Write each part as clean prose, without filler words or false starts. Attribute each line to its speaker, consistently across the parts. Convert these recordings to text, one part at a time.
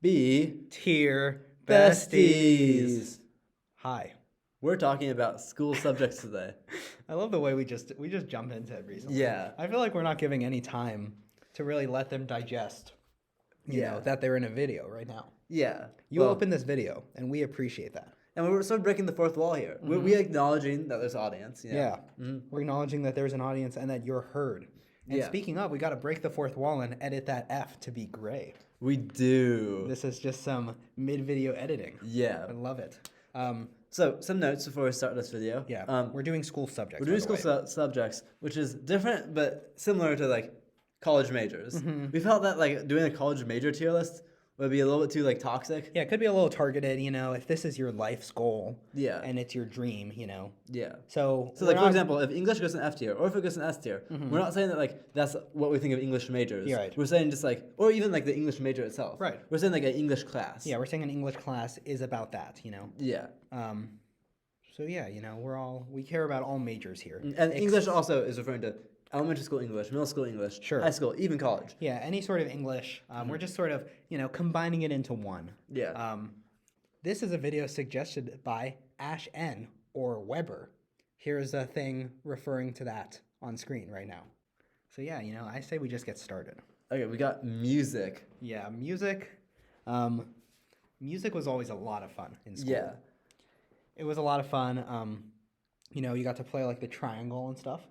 Speaker 1: B
Speaker 2: Tier
Speaker 1: besties.
Speaker 2: Hi.
Speaker 1: We're talking about school subjects today.
Speaker 2: I love the way we just jump into it recently.
Speaker 1: Yeah.
Speaker 2: I feel like we're not giving any time to really let them digest,
Speaker 1: Yeah.
Speaker 2: that they're in a video right now.
Speaker 1: Yeah.
Speaker 2: You open this video, and we appreciate that.
Speaker 1: And we're sort of breaking the fourth wall here. We're acknowledging that there's audience.
Speaker 2: Yeah. We're acknowledging that there's an audience and that you're heard. And
Speaker 1: Yeah.
Speaker 2: speaking of, we got to break the fourth wall and edit that F to be gray.
Speaker 1: We do.
Speaker 2: This is just some mid-video editing.
Speaker 1: Yeah.
Speaker 2: I love it.
Speaker 1: So, some notes before we start this video.
Speaker 2: Yeah. We're doing school subjects.
Speaker 1: We're doing
Speaker 2: by the
Speaker 1: school
Speaker 2: way.
Speaker 1: subjects, which is different but similar to like college majors. We felt that like doing a college major tier list would be a little bit too like toxic.
Speaker 2: Yeah, it could be a little targeted, if this is your life's goal.
Speaker 1: Yeah.
Speaker 2: And it's your dream,
Speaker 1: Yeah.
Speaker 2: So
Speaker 1: So, like, for example, if English goes in F tier, or if it goes in S tier, we're not saying that, like, that's what we think of English majors.
Speaker 2: Yeah, right.
Speaker 1: We're saying just, like, or even, like, the English major itself.
Speaker 2: Right.
Speaker 1: We're saying, like, an English class.
Speaker 2: Yeah, we're saying an English class is about that,
Speaker 1: Yeah.
Speaker 2: So yeah, we care about all majors here.
Speaker 1: And English also is referring to elementary school English, middle school English,
Speaker 2: Sure.
Speaker 1: high school, even college.
Speaker 2: Yeah, any sort of English. We're just sort of, combining it into one.
Speaker 1: Yeah.
Speaker 2: This is a video suggested by Ash N or Weber. Here's a thing referring to that on screen right now. So yeah, I say we just get started.
Speaker 1: Okay, we got music.
Speaker 2: Yeah, music. Music was always a lot of fun in school.
Speaker 1: Yeah.
Speaker 2: It was a lot of fun. You got to play like the triangle and stuff.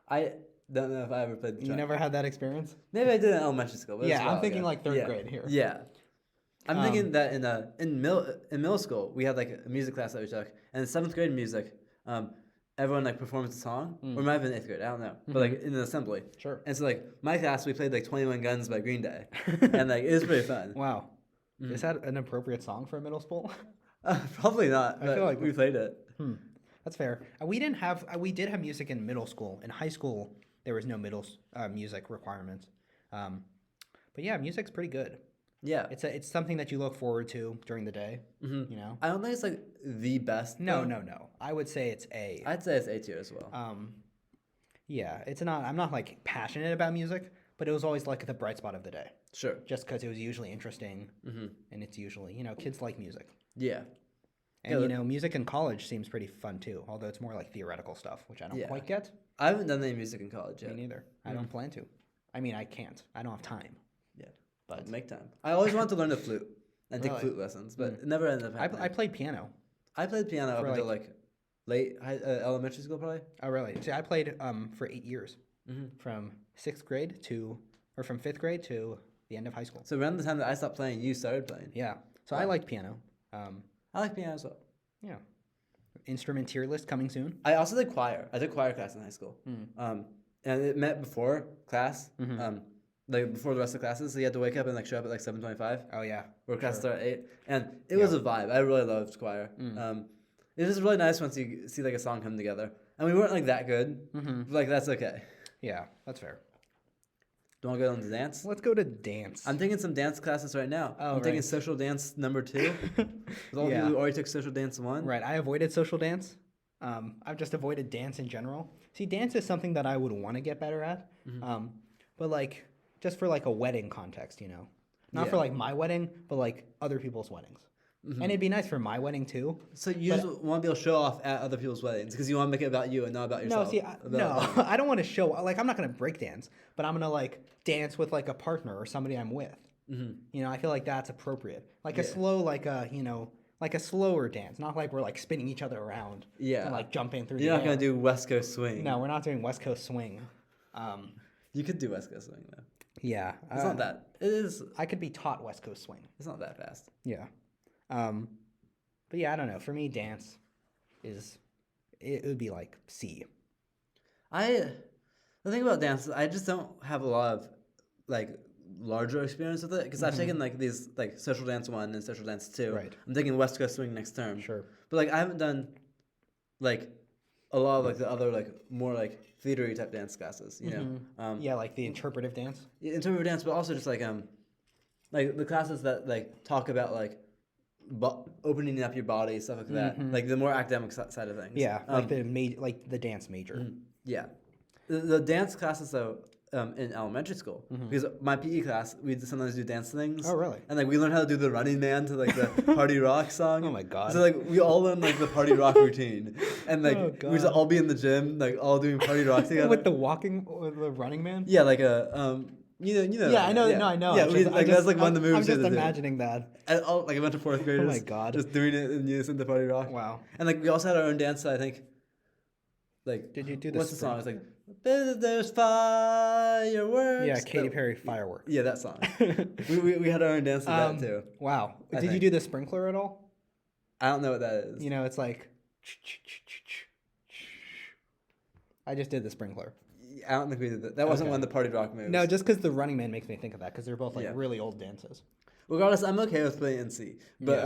Speaker 1: I don't know if I ever played the
Speaker 2: You
Speaker 1: triangle.
Speaker 2: never had that experience?
Speaker 1: Maybe I did in elementary school. But it was a
Speaker 2: Yeah,
Speaker 1: while
Speaker 2: I'm thinking
Speaker 1: ago.
Speaker 2: like third
Speaker 1: Yeah.
Speaker 2: grade here.
Speaker 1: Yeah. I'm thinking that in middle school we had like a music class that we took, and in seventh grade music, everyone like performed a song, or it might have been eighth grade, I don't know, but like in an assembly.
Speaker 2: Sure.
Speaker 1: And so like my class we played like 21 Guns by Green Day, and like it was pretty fun.
Speaker 2: Wow. Is that an appropriate song for a middle school?
Speaker 1: Probably not, but
Speaker 2: feel like
Speaker 1: we played it.
Speaker 2: That's fair. We did have music in middle school. In high school, there was no music requirements. But yeah, music's pretty good.
Speaker 1: Yeah.
Speaker 2: It's something that you look forward to during the day.
Speaker 1: I don't think it's like the best.
Speaker 2: No,
Speaker 1: though.
Speaker 2: no. I would say it's A.
Speaker 1: I'd say it's A tier as well.
Speaker 2: Yeah, it's not. I'm not like passionate about music, but it was always like the bright spot of the day,
Speaker 1: Sure.
Speaker 2: just because it was usually interesting, and it's usually kids like music,
Speaker 1: Yeah.
Speaker 2: and
Speaker 1: Yeah,
Speaker 2: music in college seems pretty fun too. Although it's more like theoretical stuff, which I don't
Speaker 1: Yeah.
Speaker 2: quite get.
Speaker 1: I haven't done any music in college
Speaker 2: Me
Speaker 1: yet.
Speaker 2: neither. I don't plan to. I mean, I can't. I don't have time.
Speaker 1: Yeah.
Speaker 2: But
Speaker 1: Make time. I always wanted to learn the flute and take
Speaker 2: Really?
Speaker 1: flute lessons, but it never ended up
Speaker 2: I
Speaker 1: happening.
Speaker 2: played piano.
Speaker 1: I played piano up
Speaker 2: for,
Speaker 1: until like late elementary school, probably.
Speaker 2: Oh, really? See, I played for 8 years, from from 5th grade to the end of high school.
Speaker 1: So around the time that I stopped playing, you started playing.
Speaker 2: Yeah. So I liked piano.
Speaker 1: I like piano as well.
Speaker 2: Yeah. Instrument tier list coming soon.
Speaker 1: I also did choir. I took choir class in high school. And it met before class, like before the rest of the classes. So you had to wake up and like show up at like 7:25.
Speaker 2: Oh yeah.
Speaker 1: Where class started at 8, and it was a vibe. I really loved choir. It was really nice once you see like a song come together, and we weren't like that good. But, like that's okay.
Speaker 2: Yeah, that's fair.
Speaker 1: Do you want to go on to dance?
Speaker 2: Let's go to dance.
Speaker 1: I'm taking some dance classes right now.
Speaker 2: Oh,
Speaker 1: I'm taking
Speaker 2: right.
Speaker 1: social dance number 2. With all of you
Speaker 2: Yeah.
Speaker 1: who already took social dance 1.
Speaker 2: Right. I avoided social dance. I've just avoided dance in general. See, dance is something that I would want to get better at. But like just for like a wedding context, not for
Speaker 1: Yeah.
Speaker 2: like my wedding, but like other people's weddings. And it'd be nice for my wedding too.
Speaker 1: So you just want to be able to show off at other people's weddings because you want to make it about you and not about
Speaker 2: No,
Speaker 1: yourself.
Speaker 2: see,
Speaker 1: About-
Speaker 2: I don't want to show like I'm not gonna break dance, but I'm gonna like dance with like a partner or somebody I'm with. I feel like that's appropriate. Like a
Speaker 1: Yeah.
Speaker 2: slow, like a slower dance, not like we're like spinning each other around.
Speaker 1: Yeah.
Speaker 2: And like jumping through.
Speaker 1: You're
Speaker 2: the
Speaker 1: not gonna
Speaker 2: air.
Speaker 1: do West Coast swing.
Speaker 2: No, we're not doing West Coast swing.
Speaker 1: You could do West Coast swing though.
Speaker 2: Yeah.
Speaker 1: It's not that. It is.
Speaker 2: I could be taught West Coast swing.
Speaker 1: It's not that fast.
Speaker 2: Yeah. But yeah, I don't know. For me, dance it would be like C.
Speaker 1: The thing about dance is I just don't have a lot of like larger experience with it because I've taken like these like social dance 1 and social dance 2.
Speaker 2: Right.
Speaker 1: I'm taking West Coast swing next term.
Speaker 2: Sure.
Speaker 1: But like I haven't done like a lot of like the other like more like theatery type dance classes. You know.
Speaker 2: Yeah, like the interpretive dance.
Speaker 1: Interpretive dance, but also just like the classes that like talk about like opening up your body, stuff like that. Like the more academic side of things.
Speaker 2: Yeah, like the dance major.
Speaker 1: Yeah. The dance classes though, in elementary school because my PE class we'd sometimes do dance things.
Speaker 2: Oh, really?
Speaker 1: And like we learned how to do the Running Man to like the Party Rock song.
Speaker 2: Oh my God.
Speaker 1: So like we all learned like the Party Rock routine, and like
Speaker 2: Oh,
Speaker 1: we used to
Speaker 2: God.
Speaker 1: all be in the gym like all doing Party Rock together.
Speaker 2: With the Running Man.
Speaker 1: yeah, like a you know.
Speaker 2: Yeah, I know.
Speaker 1: Yeah.
Speaker 2: No, I know.
Speaker 1: Yeah,
Speaker 2: I'm
Speaker 1: we,
Speaker 2: just-
Speaker 1: like
Speaker 2: I'm
Speaker 1: that's
Speaker 2: just-
Speaker 1: like one of the moves.
Speaker 2: I'm
Speaker 1: we had
Speaker 2: just
Speaker 1: to do.
Speaker 2: imagining that.
Speaker 1: And all, like a bunch of fourth graders.
Speaker 2: Oh my God.
Speaker 1: Just doing it in unison to Party Rock.
Speaker 2: Wow.
Speaker 1: And like we also had our own dance. I think. Like
Speaker 2: Did you do the
Speaker 1: what's the
Speaker 2: spring-
Speaker 1: song? It's like there's fireworks.
Speaker 2: Yeah, Katy
Speaker 1: That-
Speaker 2: Perry Firework.
Speaker 1: Yeah, that song. we had our own dance to that too.
Speaker 2: Wow.
Speaker 1: I
Speaker 2: Did you
Speaker 1: think.
Speaker 2: do the sprinkler at all?
Speaker 1: I don't know what that is.
Speaker 2: You know, it's like. I just did the sprinkler.
Speaker 1: I don't think we did that. That wasn't
Speaker 2: Okay.
Speaker 1: one of the Party Rock moves.
Speaker 2: No, just because the Running Man makes me think of that because they're both like
Speaker 1: Yeah.
Speaker 2: really old dances.
Speaker 1: Regardless, I'm okay with playing in C, but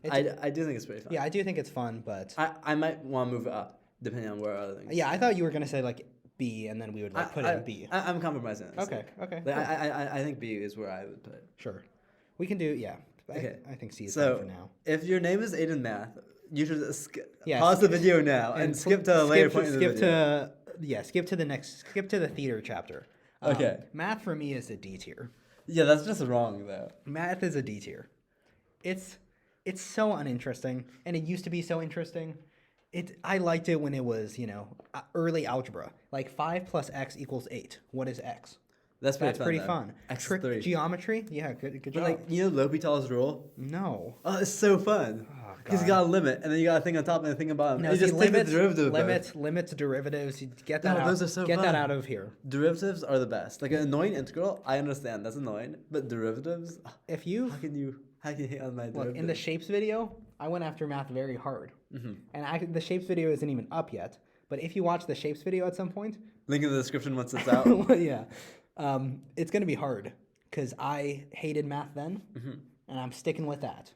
Speaker 2: Yeah.
Speaker 1: I do think it's pretty fun.
Speaker 2: Yeah, I do think it's fun, but
Speaker 1: I might want to move it up depending on where other things.
Speaker 2: yeah, I thought you were gonna say like B, and then we would like put it in B.
Speaker 1: I'm compromising. on C.
Speaker 2: Okay, okay,
Speaker 1: Like,
Speaker 2: cool.
Speaker 1: I think B is where I would put it.
Speaker 2: Sure. We can do yeah.
Speaker 1: Okay.
Speaker 2: I think C is
Speaker 1: So
Speaker 2: fine for now.
Speaker 1: if your name is Aiden Math, you should
Speaker 2: Yeah,
Speaker 1: pause the
Speaker 2: skip-
Speaker 1: video now and skip to a later point in the video.
Speaker 2: Skip to the theater chapter.
Speaker 1: Okay.
Speaker 2: Math for me is a D tier.
Speaker 1: Yeah, that's just wrong though.
Speaker 2: Math is a D tier. It's so uninteresting, and it used to be so interesting. I liked it when it was early algebra, like 5 plus x equals 8. What is x?
Speaker 1: That's pretty
Speaker 2: That's
Speaker 1: fun.
Speaker 2: pretty
Speaker 1: though.
Speaker 2: fun.
Speaker 1: X
Speaker 2: Trick
Speaker 1: 3.
Speaker 2: geometry, yeah, good
Speaker 1: But
Speaker 2: job.
Speaker 1: like L'Hopital's rule.
Speaker 2: No.
Speaker 1: Oh, it's so fun.
Speaker 2: Oh,
Speaker 1: Because you
Speaker 2: God.
Speaker 1: got a limit, and then you got a thing on top and a thing on bottom.
Speaker 2: No,
Speaker 1: you
Speaker 2: see,
Speaker 1: just take the
Speaker 2: limits,
Speaker 1: derivative of both.
Speaker 2: limits, derivatives. You get that
Speaker 1: No,
Speaker 2: out.
Speaker 1: those are so
Speaker 2: get that
Speaker 1: fun.
Speaker 2: out of here.
Speaker 1: Derivatives are the best. Like an annoying integral, I understand that's annoying, but derivatives,
Speaker 2: If you
Speaker 1: how can you hate on my
Speaker 2: look
Speaker 1: derivative?
Speaker 2: in the shapes video, I went after math very hard,
Speaker 1: Mm-hmm.
Speaker 2: and the shapes video isn't even up yet. But if you watch the shapes video at some point,
Speaker 1: Link in the description once it's out.
Speaker 2: well, yeah, it's gonna be hard because I hated math then,
Speaker 1: Mm-hmm.
Speaker 2: and I'm sticking with that.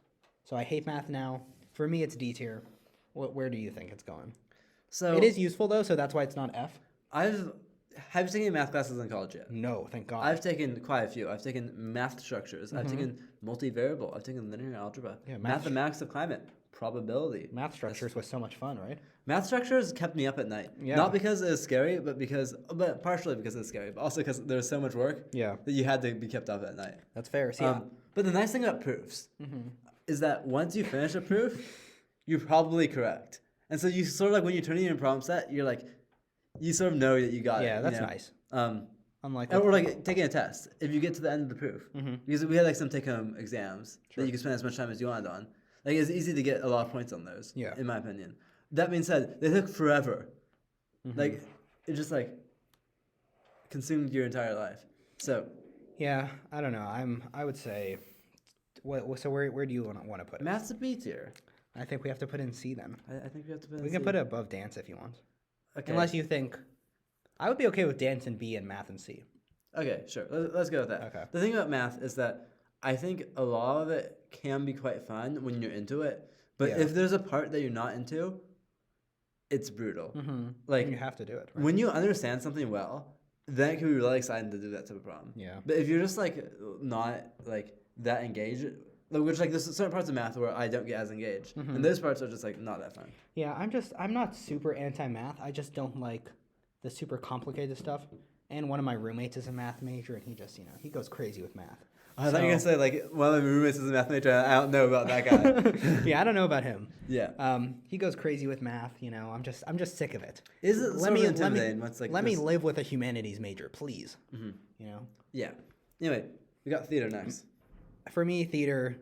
Speaker 2: So I hate math now. For me, it's D tier. Where do you think it's going?
Speaker 1: So
Speaker 2: It is useful though, so that's why it's not F.
Speaker 1: have you taken math classes in college yet?
Speaker 2: No, thank God.
Speaker 1: I've taken quite a few. I've taken math structures. I've taken multivariable. I've taken linear algebra.
Speaker 2: Mm-hmm. Yeah, math-
Speaker 1: mathematics of climate, probability.
Speaker 2: Math structures was so much fun, right?
Speaker 1: Math structures kept me up at night.
Speaker 2: Yeah.
Speaker 1: Not because it was scary, but partially because it was scary, but also because there was so much work
Speaker 2: Yeah,
Speaker 1: that you had to be kept up at night.
Speaker 2: that's fair. See,
Speaker 1: But the nice thing about proofs
Speaker 2: Mm-hmm.
Speaker 1: is that once you finish a proof, you're probably correct. And so you sort of like when you're turning in a problem set, you're like, you sort of know that you got it.
Speaker 2: yeah, that's
Speaker 1: you know?
Speaker 2: nice.
Speaker 1: Um,
Speaker 2: Unlike
Speaker 1: or like taking a test. If you get to the end of the proof,
Speaker 2: Mm-hmm.
Speaker 1: because we had like some take-home exams that you could spend as much time as you wanted on. Like it's easy to get a lot of points on those.
Speaker 2: Yeah.
Speaker 1: In my opinion. That being said, they took forever.
Speaker 2: Mm-hmm.
Speaker 1: Like it just like consumed your entire life. So
Speaker 2: Yeah, I don't know. I would say, so where do you want to put it?
Speaker 1: math's a B tier.
Speaker 2: I think we have to put in C then.
Speaker 1: I think we have to put.
Speaker 2: We can put it above dance if you want.
Speaker 1: Okay.
Speaker 2: Unless you think, I would be okay with dance in B and math in C.
Speaker 1: Okay, sure. Let's go with that.
Speaker 2: Okay.
Speaker 1: The thing about math is that I think a lot of it can be quite fun when you're into it, but
Speaker 2: Yeah.
Speaker 1: if there's a part that you're not into, it's brutal.
Speaker 2: Mm-hmm.
Speaker 1: Like
Speaker 2: You have to do it. Right?
Speaker 1: when you understand something well, then it can be really exciting to do that type of problem.
Speaker 2: Yeah.
Speaker 1: But if you're just like not like that engaged, which like there's certain parts of math where I don't get as engaged,
Speaker 2: Mm-hmm.
Speaker 1: and those parts are just like not that fun.
Speaker 2: Yeah, I'm not super anti-math. I just don't like the super complicated stuff. And one of my roommates is a math major, and he just, he goes crazy with math.
Speaker 1: I thought you were gonna say like one of my roommates is a math major. I don't know about that guy.
Speaker 2: Yeah, I don't know about him.
Speaker 1: Yeah.
Speaker 2: He goes crazy with math. I'm just sick of it.
Speaker 1: Is it
Speaker 2: Let me
Speaker 1: intimidating? What's like
Speaker 2: let me
Speaker 1: this-
Speaker 2: live with a humanities major, please.
Speaker 1: Yeah. Anyway, we got theater next.
Speaker 2: For me, theater,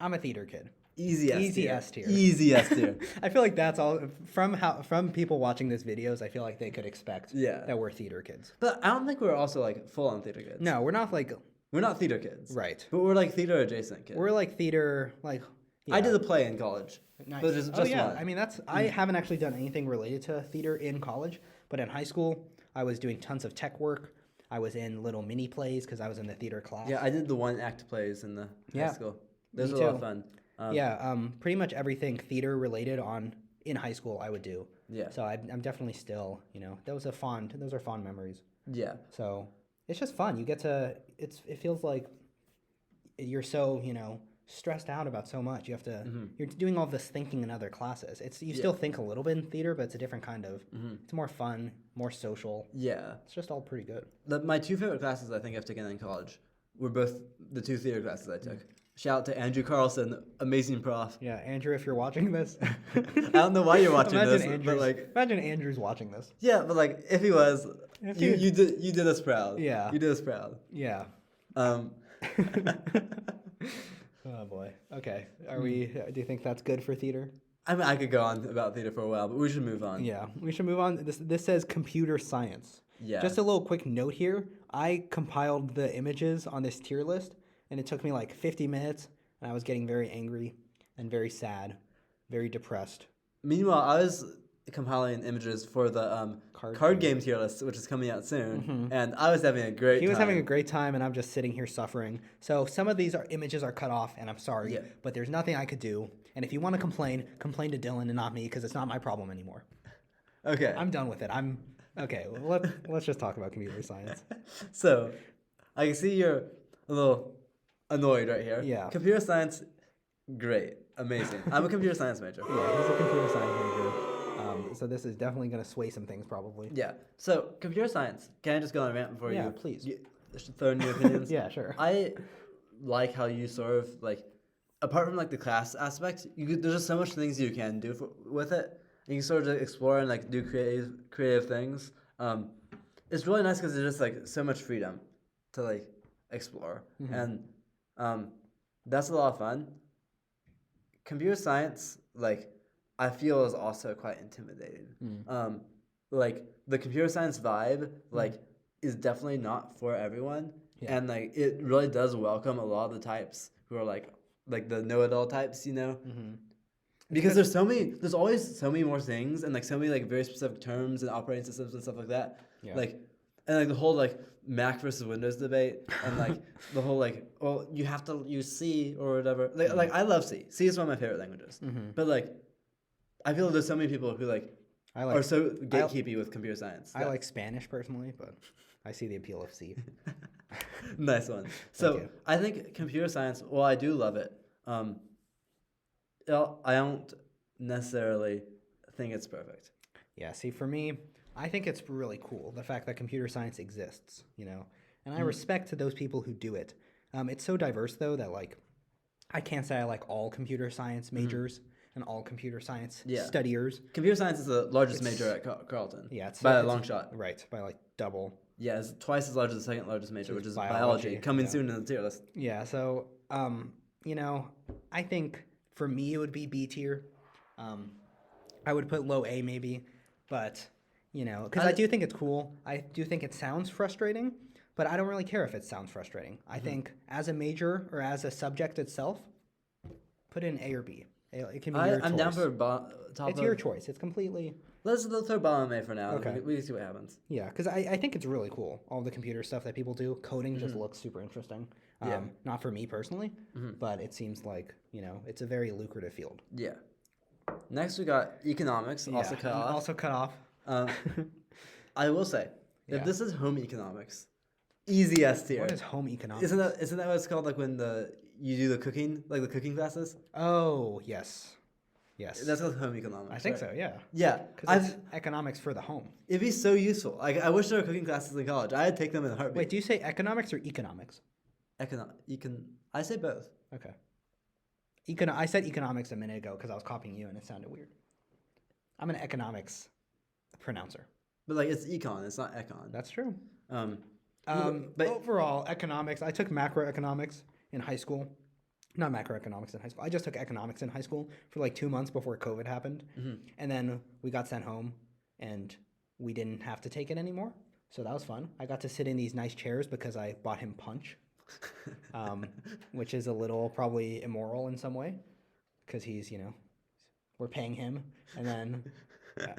Speaker 2: I'm a theater kid.
Speaker 1: Easy S
Speaker 2: Easy
Speaker 1: tier.
Speaker 2: S tier.
Speaker 1: Easy S tier.
Speaker 2: I feel like that's all from people watching this videos. I feel like they could expect
Speaker 1: Yeah.
Speaker 2: that we're theater kids.
Speaker 1: But I don't think we're also like full on theater kids.
Speaker 2: No, we're not like
Speaker 1: We're not theater kids.
Speaker 2: right.
Speaker 1: But we're like theater adjacent kids.
Speaker 2: We're like theater like.
Speaker 1: I
Speaker 2: yeah.
Speaker 1: did a play in college.
Speaker 2: Nice.
Speaker 1: But just
Speaker 2: yeah.
Speaker 1: one.
Speaker 2: I mean, I haven't actually done anything related to theater in college, but in high school, I was doing tons of tech work. I was in little mini plays because I was in the theater class.
Speaker 1: Yeah, I did the one act plays in the
Speaker 2: Yeah.
Speaker 1: high school. Those
Speaker 2: Me
Speaker 1: were a lot
Speaker 2: too.
Speaker 1: of fun.
Speaker 2: Pretty much everything theater related in high school I would do.
Speaker 1: Yeah.
Speaker 2: So I'm definitely still, those are fond memories.
Speaker 1: Yeah.
Speaker 2: So it's just fun. You get to it feels like you're so, stressed out about so much. You have to you're doing all this thinking in other classes. It's you still think a little bit in theater, but it's a different kind of. It's more fun, more social.
Speaker 1: Yeah.
Speaker 2: It's just all pretty good.
Speaker 1: My two favorite classes I think I've taken in college were both the two theater classes I took. Shout out to Andrew Carlson, amazing prof.
Speaker 2: Yeah, Andrew, if you're watching this,
Speaker 1: I don't know why you're watching this, but
Speaker 2: imagine Andrew's watching this.
Speaker 1: Yeah, but like if he was, you did us proud.
Speaker 2: Yeah,
Speaker 1: you did us proud.
Speaker 2: Yeah.
Speaker 1: Oh
Speaker 2: boy. Okay. Are we? Do you think that's good for theater?
Speaker 1: I mean, I could go on about theater for a while, but we should move on.
Speaker 2: Yeah, we should move on. This says computer science.
Speaker 1: Yeah.
Speaker 2: Just a little quick note here. I compiled the images on this tier list, and it took me like 50 minutes, and I was getting very angry and very sad, very depressed.
Speaker 1: Meanwhile, I was compiling images for the card game tier list, which is coming out soon, and I was having a great time.
Speaker 2: He was having a great time, and I'm just sitting here suffering. So some of these images are cut off, and I'm sorry, but there's nothing I could do. And if you want to complain to Dylan and not me, because it's not my problem anymore.
Speaker 1: Okay.
Speaker 2: I'm done with it. Okay, well, let's just talk about computer science.
Speaker 1: So, I can see you're a little annoyed right here.
Speaker 2: Yeah.
Speaker 1: Computer science, great, amazing. I'm a computer science major.
Speaker 2: Yeah, he's a computer science major. So this is definitely going to sway some things, probably.
Speaker 1: Yeah. So, computer science. Can I just go on a rant before you?
Speaker 2: Yeah, please.
Speaker 1: Throw in your opinions?
Speaker 2: Yeah, sure.
Speaker 1: I like how you sort of like, apart from like the class aspect, there's just so much things you can do with it. You can sort of explore and like do creative things. It's really nice because there's just like so much freedom to like explore, and that's a lot of fun. Computer science, like, I feel is also quite intimidating. Like the computer science vibe, like, is definitely not for everyone, and like it really does welcome a lot of the types who are like the know-it-all types, you know. Because there's always so many more things and like so many like very specific terms and operating systems and stuff like that.
Speaker 2: Yeah.
Speaker 1: Like, and like the whole like Mac versus Windows debate and like the whole like, well, you have to use C or whatever. Like I love C. C is one of my favorite languages. But like, I feel there's so many people who like are so gatekeepy with computer science.
Speaker 2: I like Spanish personally, but I see the appeal of C.
Speaker 1: Nice one. So I think computer science, well, I do love it. I don't necessarily think it's perfect.
Speaker 2: Yeah, see, for me, I think it's really cool, the fact that computer science exists, you know? And I respect to those people who do it. It's so diverse, though, that, like, I can't say I like all computer science majors and all computer science studiers.
Speaker 1: Computer science is the largest major at Carleton.
Speaker 2: Yeah, it's
Speaker 1: by a long shot.
Speaker 2: Right, by, like, double.
Speaker 1: Yeah, it's twice as large as the second largest major, which is biology, coming soon in the tier list.
Speaker 2: Yeah, so, you know, I think for me it would be B tier. I would put low A maybe, but, you know, because I do think it's cool. I do think it sounds frustrating, but I don't really care if it sounds frustrating. I think as a major or as a subject itself, put in A or B. It can be your choice.
Speaker 1: I'm down for top.
Speaker 2: It's your choice. It's completely...
Speaker 1: Let's throw bottom A for now.
Speaker 2: Okay.
Speaker 1: We can see what happens.
Speaker 2: Yeah, because I think it's really cool. All the computer stuff that people do. Coding just looks super interesting. Not for me personally, but it seems like, you know, it's a very lucrative field.
Speaker 1: Yeah. Next we got economics, also cut off.
Speaker 2: Also cut off.
Speaker 1: I will say, if this is home economics, easy S tier.
Speaker 2: What is home economics?
Speaker 1: Isn't that what it's called? Like when you do the cooking, like the cooking classes.
Speaker 2: Oh yes, yes.
Speaker 1: That's called home economics.
Speaker 2: I think so. Yeah.
Speaker 1: Yeah,
Speaker 2: because it's economics for the home.
Speaker 1: It'd be so useful. Like I wish there were cooking classes in college. I'd take them in a heartbeat.
Speaker 2: Wait, do you say economics or economics?
Speaker 1: I say both.
Speaker 2: Okay. I said economics a minute ago because I was copying you and it sounded weird. I'm an economics pronouncer.
Speaker 1: But like it's econ, it's not econ.
Speaker 2: That's true.
Speaker 1: But
Speaker 2: overall, economics. I took macroeconomics in high school. Not macroeconomics in high school. I just took economics in high school for like 2 months before COVID happened. And then we got sent home and we didn't have to take it anymore. So that was fun. I got to sit in these nice chairs because I bought him Punch, which is a little probably immoral in some way because he's, you know, we're paying him. And then,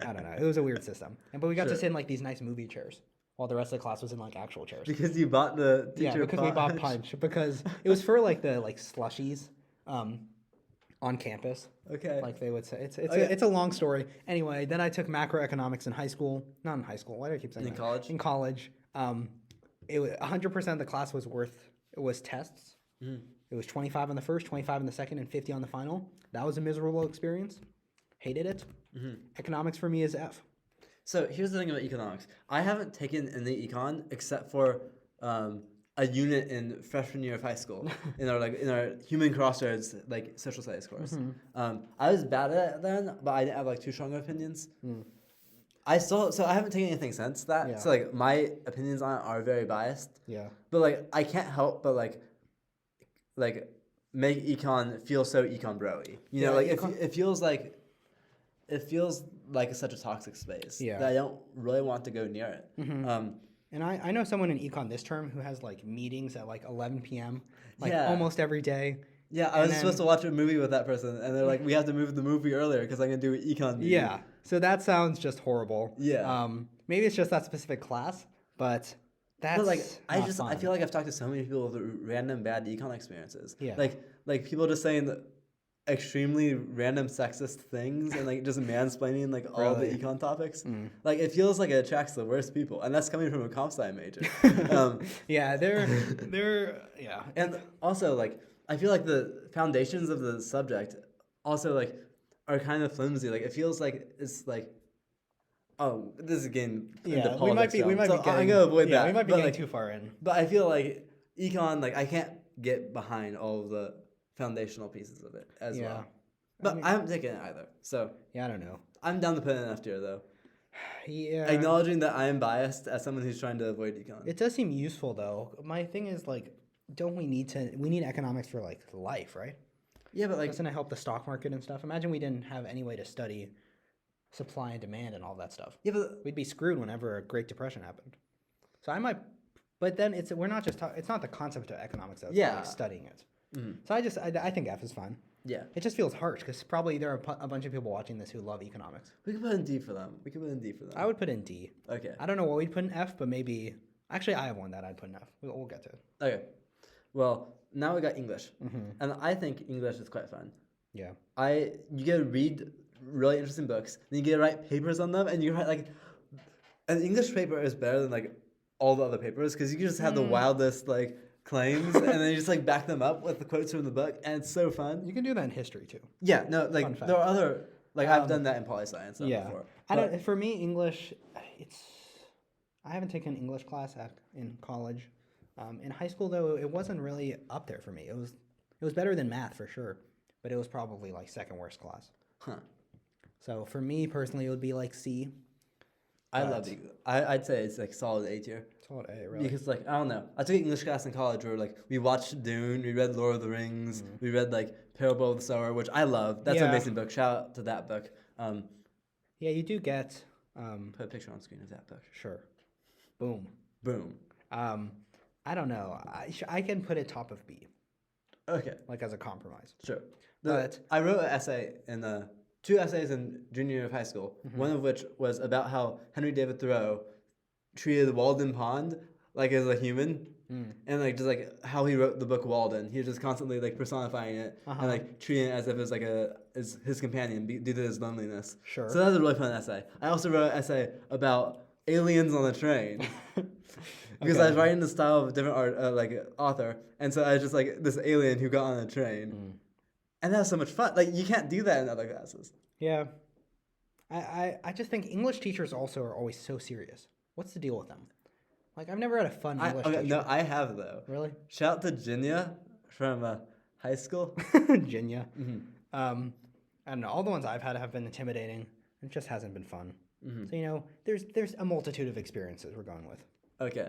Speaker 2: I don't know. It was a weird system. But we got to sit in like these nice movie chairs while the rest of the class was in like actual chairs.
Speaker 1: Because you bought the teacher
Speaker 2: because we bought Punch. Because it was for like the like slushies on campus.
Speaker 1: Okay.
Speaker 2: Like they would say. It's a long story. Anyway, then I took macroeconomics in high school. Not in high school. Why do I keep saying that?
Speaker 1: In college?
Speaker 2: In college. It was 100% of the class was tests. It was 25 on the first, 25 on the second, and 50 on the final. That was a miserable experience. Hated it. Economics for me is F.
Speaker 1: So here's the thing about economics. I haven't taken any econ except for a unit in freshman year of high school in our human crossroads like social studies course. I was bad at it then, but I didn't have like too strong of opinions. I haven't taken anything since that.
Speaker 2: Yeah.
Speaker 1: So like my opinions on it are very biased.
Speaker 2: Yeah.
Speaker 1: But like I can't help but like make econ feel so econ bro-y. You know,
Speaker 2: Yeah,
Speaker 1: like it feels like such a toxic space
Speaker 2: Yeah.
Speaker 1: that I don't really want to go near it.
Speaker 2: And I know someone in econ this term who has like meetings at like 11 p.m. like
Speaker 1: Yeah.
Speaker 2: almost every day.
Speaker 1: Yeah, I
Speaker 2: And
Speaker 1: was
Speaker 2: then-
Speaker 1: supposed to watch a movie with that person, and they're like, "We have to move the movie earlier because I'm gonna do an econ meeting."
Speaker 2: Yeah. So that sounds just horrible.
Speaker 1: Yeah.
Speaker 2: Maybe it's just that specific class, but that's
Speaker 1: But like, I
Speaker 2: fun.
Speaker 1: feel like I've talked to so many people with random bad econ experiences.
Speaker 2: Yeah.
Speaker 1: Like people just saying extremely random sexist things and like just mansplaining like all the
Speaker 2: Really?
Speaker 1: econ topics. Like it feels like it attracts the worst people, and that's coming from a comp sci major.
Speaker 2: Yeah, they're yeah.
Speaker 1: And also, like, I feel like the foundations of the subject also, like, are kind of flimsy. Like, it feels like it's like, oh, this is getting into
Speaker 2: Yeah,
Speaker 1: politics.
Speaker 2: we might
Speaker 1: so
Speaker 2: be getting,
Speaker 1: I'm gonna avoid
Speaker 2: yeah,
Speaker 1: that.
Speaker 2: we might be
Speaker 1: but,
Speaker 2: getting
Speaker 1: like,
Speaker 2: too far in.
Speaker 1: But I feel like econ, like, I can't get behind all of the foundational pieces of it as
Speaker 2: Yeah.
Speaker 1: well. But I haven't taken it either. So
Speaker 2: Yeah, I don't know.
Speaker 1: I'm down to put it in F tier, though.
Speaker 2: Yeah.
Speaker 1: Acknowledging that I am biased as someone who's trying to avoid econ.
Speaker 2: It does seem useful though. My thing is like, don't we need economics for like life, right?
Speaker 1: Yeah, but like,
Speaker 2: Doesn't it help the stock market and stuff? Imagine we didn't have any way to study supply and demand and all that stuff.
Speaker 1: yeah, but
Speaker 2: We'd be screwed whenever a Great Depression happened. So I might, but then we're not just it's not the concept of economics though. It's
Speaker 1: Yeah.
Speaker 2: like studying it. So I think F is fine.
Speaker 1: yeah.
Speaker 2: It just feels harsh because probably there are a bunch of people watching this who love economics.
Speaker 1: We could put in D for them.
Speaker 2: I would put in D.
Speaker 1: Okay.
Speaker 2: I don't know what we'd put in F, but maybe actually I have one that I'd put in F. We'll get to it.
Speaker 1: Okay. Well, now we got English, and I think English is quite fun.
Speaker 2: Yeah.
Speaker 1: You get to read really interesting books, then you get to write papers on them, and you write like an English paper is better than like all the other papers because you can just have the wildest like claims, and then you just like back them up with the quotes from the book, and it's so fun.
Speaker 2: You can do that in history too.
Speaker 1: Yeah, no, like
Speaker 2: Fun fact.
Speaker 1: there are other like I've done that in poli sci and stuff
Speaker 2: Yeah.
Speaker 1: before.
Speaker 2: I
Speaker 1: but-
Speaker 2: don't. For me, English, I haven't taken an English class in college. In high school, though, it wasn't really up there for me. It was better than math for sure, but it was probably like second worst class.
Speaker 1: Huh.
Speaker 2: So for me personally, it would be like C.
Speaker 1: I love English. I'd say it's like solid A tier.
Speaker 2: Solid A, really.
Speaker 1: Because like I don't know, I took English class in college where like we watched Dune, we read Lord of the Rings, we read like Parable of the Sower, which I love. That's an
Speaker 2: Yeah.
Speaker 1: amazing book. Shout out to that book.
Speaker 2: Yeah, you do get.
Speaker 1: Put a picture on screen of that book.
Speaker 2: Sure. Boom.
Speaker 1: Boom.
Speaker 2: I don't know. I can put it top of B,
Speaker 1: Okay,
Speaker 2: like as a compromise.
Speaker 1: sure.
Speaker 2: But-
Speaker 1: I wrote an essay in two essays in junior year of high school. One of which was about how Henry David Thoreau treated Walden Pond like as a human. And like just like how he wrote the book Walden, he was just constantly like personifying it and like treating it as if it was like as his companion due to his loneliness.
Speaker 2: Sure.
Speaker 1: So that was a really fun essay. I also wrote an essay about aliens on the train because I was writing the style of a different author, and so I was just like this alien who got on a train, and that was so much fun. Like you can't do that in other classes.
Speaker 2: Yeah. I just think English teachers also are always so serious. What's the deal with them? Like, I've never had a fun English teacher.
Speaker 1: No, I have though.
Speaker 2: Really?
Speaker 1: Shout out to Jinya from high school.
Speaker 2: Jinya. I don't know. All the ones I've had have been intimidating. It just hasn't been fun. So, you know, there's a multitude of experiences we're going with.
Speaker 1: Okay.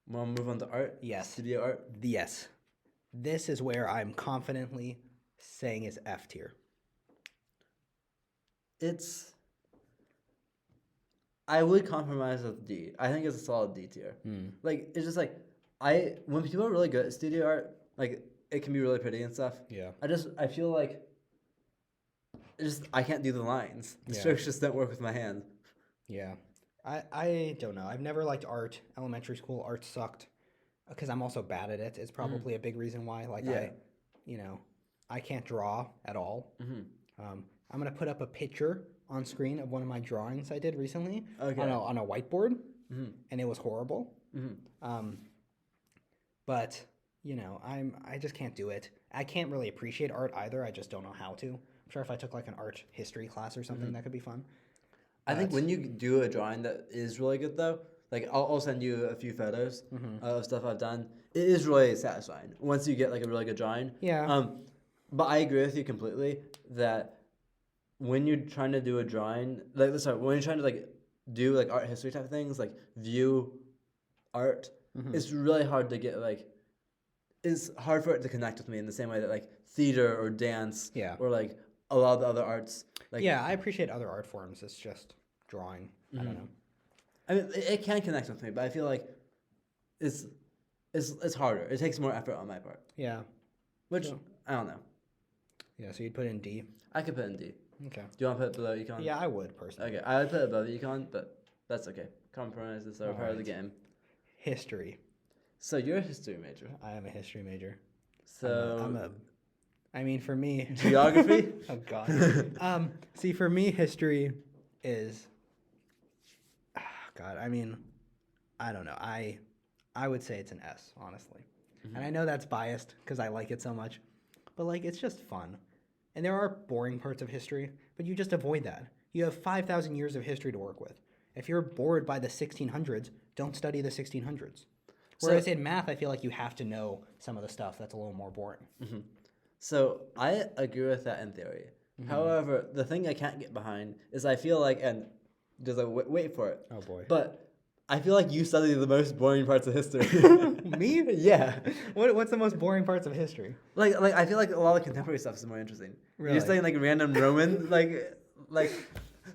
Speaker 1: Want to move on to art?
Speaker 2: Yes.
Speaker 1: Studio art?
Speaker 2: Yes. This is where I'm confidently saying is F tier.
Speaker 1: I would compromise with D. I think it's a solid D tier. Like, it's just like, when people are really good at studio art, like, it can be really pretty and stuff.
Speaker 2: Yeah.
Speaker 1: I feel like, I can't do the lines. The
Speaker 2: Yeah.
Speaker 1: strokes just don't work with my hand.
Speaker 2: Yeah. I don't know. I've never liked art. Elementary school art sucked because I'm also bad at it. It's probably a big reason why. Like
Speaker 1: Yeah.
Speaker 2: I can't draw at all. I'm gonna put up a picture on screen of one of my drawings I did recently
Speaker 1: Okay.
Speaker 2: on a whiteboard, and it was horrible. But I just can't do it. I can't really appreciate art either. I just don't know how to. I'm sure if I took like an art history class or something, that could be fun.
Speaker 1: I think
Speaker 2: But-
Speaker 1: when you do a drawing that is really good though, like I'll send you a few photos of stuff I've done. It is really satisfying once you get like a really good drawing.
Speaker 2: Yeah.
Speaker 1: But I agree with you completely that when you're trying to do a drawing, like sorry, when you're trying to like do like art history type things, like view art, it's really hard to get like. It's hard for it to connect with me in the same way that like theater or dance
Speaker 2: Yeah.
Speaker 1: or like a lot of the other arts like
Speaker 2: Yeah, I appreciate other art forms. It's just drawing. I don't know.
Speaker 1: I mean it can connect with me, but I feel like it's harder. It takes more effort on my part,
Speaker 2: Yeah.
Speaker 1: which
Speaker 2: Sure.
Speaker 1: I don't know.
Speaker 2: Yeah, so you'd put in D.
Speaker 1: I could put in D.
Speaker 2: Okay.
Speaker 1: Do you want to put it below econ?
Speaker 2: Yeah, I would personally.
Speaker 1: Okay, I would put it above econ, but that's okay. Compromises are part of the
Speaker 2: Alright.
Speaker 1: game.
Speaker 2: History.
Speaker 1: So you're a history major.
Speaker 2: I am a history major.
Speaker 1: So
Speaker 2: I mean, for me,
Speaker 1: geography?
Speaker 2: Oh God. See, for me, history is. God, I mean, I don't know. I would say it's an S, honestly, and I know that's biased because I like it so much, but like it's just fun, and there are boring parts of history, but you just avoid that. You have 5,000 years of history to work with. If you're bored by the 1600s, don't study the 1600s. Whereas in math, I feel like you have to know some of the stuff that's a little more boring.
Speaker 1: So I agree with that in theory. However, the thing I can't get behind is I feel like, and just like, wait for it.
Speaker 2: Oh boy.
Speaker 1: But I feel like you study the most boring parts of history.
Speaker 2: Me?
Speaker 1: Yeah.
Speaker 2: What's the most boring parts of history?
Speaker 1: Like I feel like a lot of contemporary stuff is more interesting.
Speaker 2: Really?
Speaker 1: You're studying like random Roman like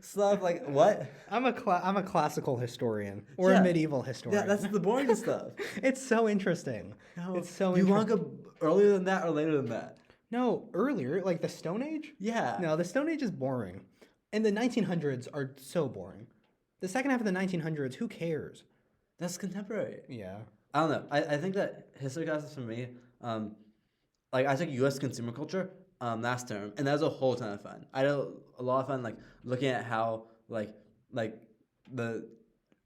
Speaker 1: stuff like what?
Speaker 2: I'm a classical historian or
Speaker 1: Yeah.
Speaker 2: a medieval historian.
Speaker 1: Yeah, that's the boring stuff.
Speaker 2: It's so interesting. It's so
Speaker 1: You
Speaker 2: interesting.
Speaker 1: want to go earlier than that or later than that?
Speaker 2: No, earlier, like the Stone Age?
Speaker 1: Yeah.
Speaker 2: No, the Stone Age is boring. And the 1900s are so boring. The second half of the 1900s, who cares?
Speaker 1: That's contemporary.
Speaker 2: Yeah.
Speaker 1: I don't know. I think that history classes for me, like I took U.S. consumer culture last term, and that was a whole ton of fun. I had a lot of fun like looking at how like the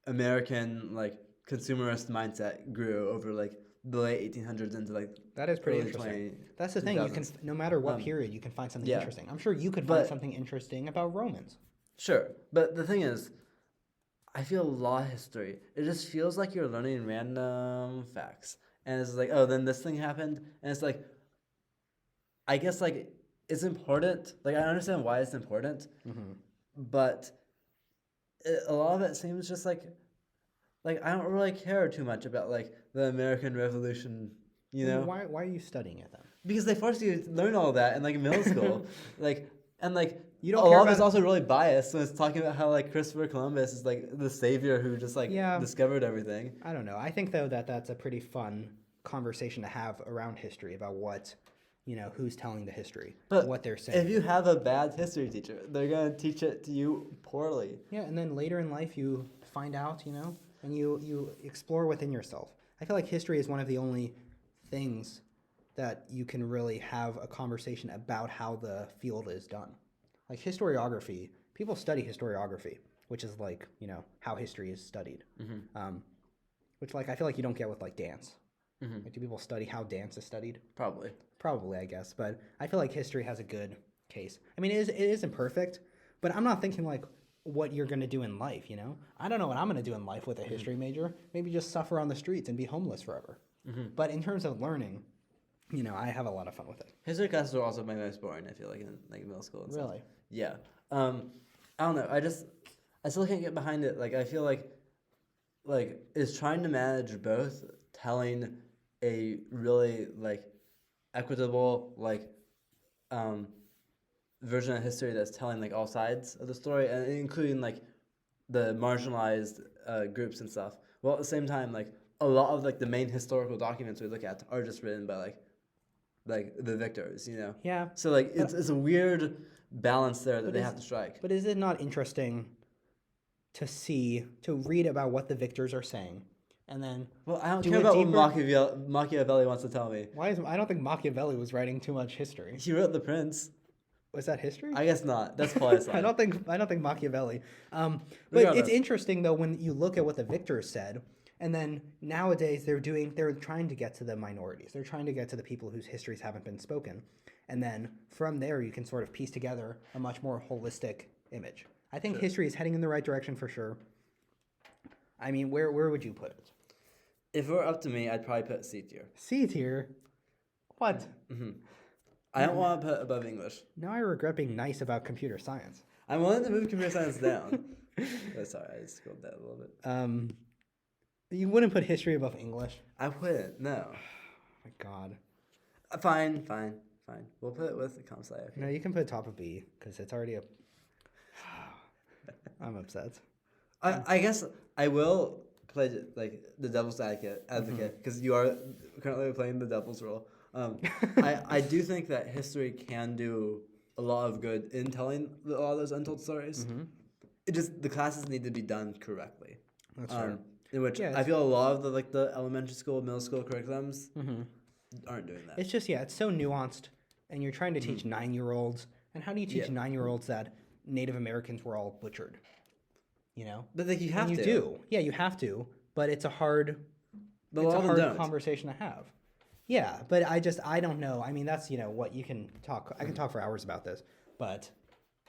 Speaker 1: American like consumerist mindset grew over like the late 1800s into like
Speaker 2: That is pretty
Speaker 1: early
Speaker 2: interesting. That's the thing. You can,
Speaker 1: 2000s.
Speaker 2: no matter what period, you can find something
Speaker 1: yeah.
Speaker 2: interesting. I'm sure you could find
Speaker 1: But-
Speaker 2: something interesting about Romans.
Speaker 1: Sure, but the thing is, I feel a lot of history. It just feels like you're learning random facts, and it's like, oh, then this thing happened, and it's like, I guess like it's important. Like I understand why it's important, but a lot of it seems just like I don't really care too much about like the American Revolution, you know?
Speaker 2: Why are you studying it then?
Speaker 1: Because they force you to learn all that in like middle school,
Speaker 2: You don't
Speaker 1: a
Speaker 2: care
Speaker 1: lot of it's
Speaker 2: about-
Speaker 1: also really biased when it's talking about how like Christopher Columbus is like the savior who just like
Speaker 2: Yeah.
Speaker 1: discovered everything.
Speaker 2: I don't know. I think though that that's a pretty fun conversation to have around history about what, who's telling the history,
Speaker 1: But
Speaker 2: what they're saying.
Speaker 1: if you have a bad history teacher, they're gonna teach it to you poorly.
Speaker 2: Yeah, and then later in life you find out, and you explore within yourself. I feel like history is one of the only things that you can really have a conversation about how the field is done. Like historiography, people study historiography, which is like, how history is studied. Which like I feel like you don't get with like dance. Like, do people study how dance is studied?
Speaker 1: Probably.
Speaker 2: Probably, I guess. But I feel like history has a good case. I mean, it isn't perfect, but I'm not thinking like what you're going to do in life, I don't know what I'm going to do in life with a history major. Maybe just suffer on the streets and be homeless forever. But in terms of learning, I have a lot of fun with it.
Speaker 1: History classes are also my most boring, I feel like, in like middle school and stuff.
Speaker 2: Really?
Speaker 1: Yeah. I don't know. I still can't get behind it. Like I feel like is trying to manage both telling a really like equitable version of history that's telling like all sides of the story and including like the marginalized groups and stuff. Well, at the same time, like a lot of like the main historical documents we look at are just written by like the victors,
Speaker 2: Yeah.
Speaker 1: So like it's a weird balance there that
Speaker 2: But
Speaker 1: they
Speaker 2: is-
Speaker 1: have to strike.
Speaker 2: But is it not interesting to read about what the victors are saying and then
Speaker 1: Well, I don't
Speaker 2: do
Speaker 1: care
Speaker 2: it
Speaker 1: about
Speaker 2: deeper?
Speaker 1: what Machiavelli wants to tell me.
Speaker 2: I don't think Machiavelli was writing too much history.
Speaker 1: He wrote The Prince.
Speaker 2: Was that history?
Speaker 1: I guess not. That's Policy.
Speaker 2: I don't think Machiavelli. But
Speaker 1: Regardless.
Speaker 2: it's interesting though when you look at what the victors said, And then nowadays they're trying to get to the minorities. They're trying to get to the people whose histories haven't been spoken. And then from there you can sort of piece together a much more holistic image. I think history is heading in the right direction for sure. I mean, where would you put it?
Speaker 1: If it were up to me, I'd probably put C tier.
Speaker 2: C tier? What?
Speaker 1: I don't want to put above English.
Speaker 2: Now I regret being nice about computer science.
Speaker 1: I'm willing to move computer science down. Oh, sorry, I just scrolled that a little bit.
Speaker 2: You wouldn't put history above English?
Speaker 1: I wouldn't. No.
Speaker 2: Oh my God.
Speaker 1: Fine. We'll put it with the comp sci. Okay.
Speaker 2: No, you can put top of B because it's already a. I'm upset.
Speaker 1: I guess I will play like the devil's advocate because you are currently playing the devil's role. I do think that history can do a lot of good in telling a lot of those untold stories. It just the classes need to be done correctly.
Speaker 2: That's fair.
Speaker 1: In which
Speaker 2: Yeah,
Speaker 1: I feel a lot of the elementary school, middle school curriculums aren't doing that.
Speaker 2: It's just it's so nuanced, and you're trying to teach 9-year-olds. And how do you teach 9-year-olds that Native Americans were all butchered? You know,
Speaker 1: But like you have
Speaker 2: and
Speaker 1: to.
Speaker 2: you do. Yeah, you have to. But it's a hard.
Speaker 1: But a
Speaker 2: It's
Speaker 1: lot
Speaker 2: a
Speaker 1: of them
Speaker 2: hard
Speaker 1: don't.
Speaker 2: conversation to have. Yeah, but I don't know. I mean, that's what you can talk. I can talk for hours about this, but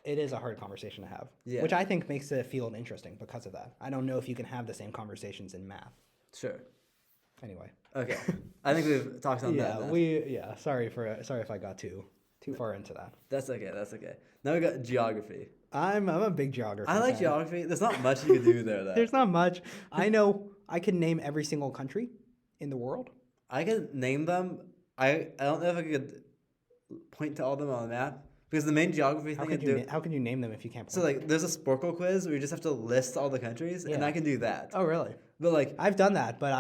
Speaker 2: it is a hard conversation to have.
Speaker 1: Yeah.
Speaker 2: Which I think makes the field interesting because of that. I don't know if you can have the same conversations in math.
Speaker 1: Sure.
Speaker 2: Anyway.
Speaker 1: Okay. I think we've talked on that. enough.
Speaker 2: Sorry if I got too far into that.
Speaker 1: That's okay. Now we got geography.
Speaker 2: I'm a big geography.
Speaker 1: I like
Speaker 2: fan.
Speaker 1: geography. There's not much you can do there, though.
Speaker 2: There's not much. I know I can name every single country in the world.
Speaker 1: I can name them. I don't know if I could point to all of them on the map because the main geography
Speaker 2: How
Speaker 1: thing I
Speaker 2: could
Speaker 1: do.
Speaker 2: how can you name them if you can't?
Speaker 1: So like, there's a Sporkle quiz where you just have to list all the countries, and
Speaker 2: Yeah.
Speaker 1: I can do that.
Speaker 2: Oh really?
Speaker 1: But like,
Speaker 2: I've done that, but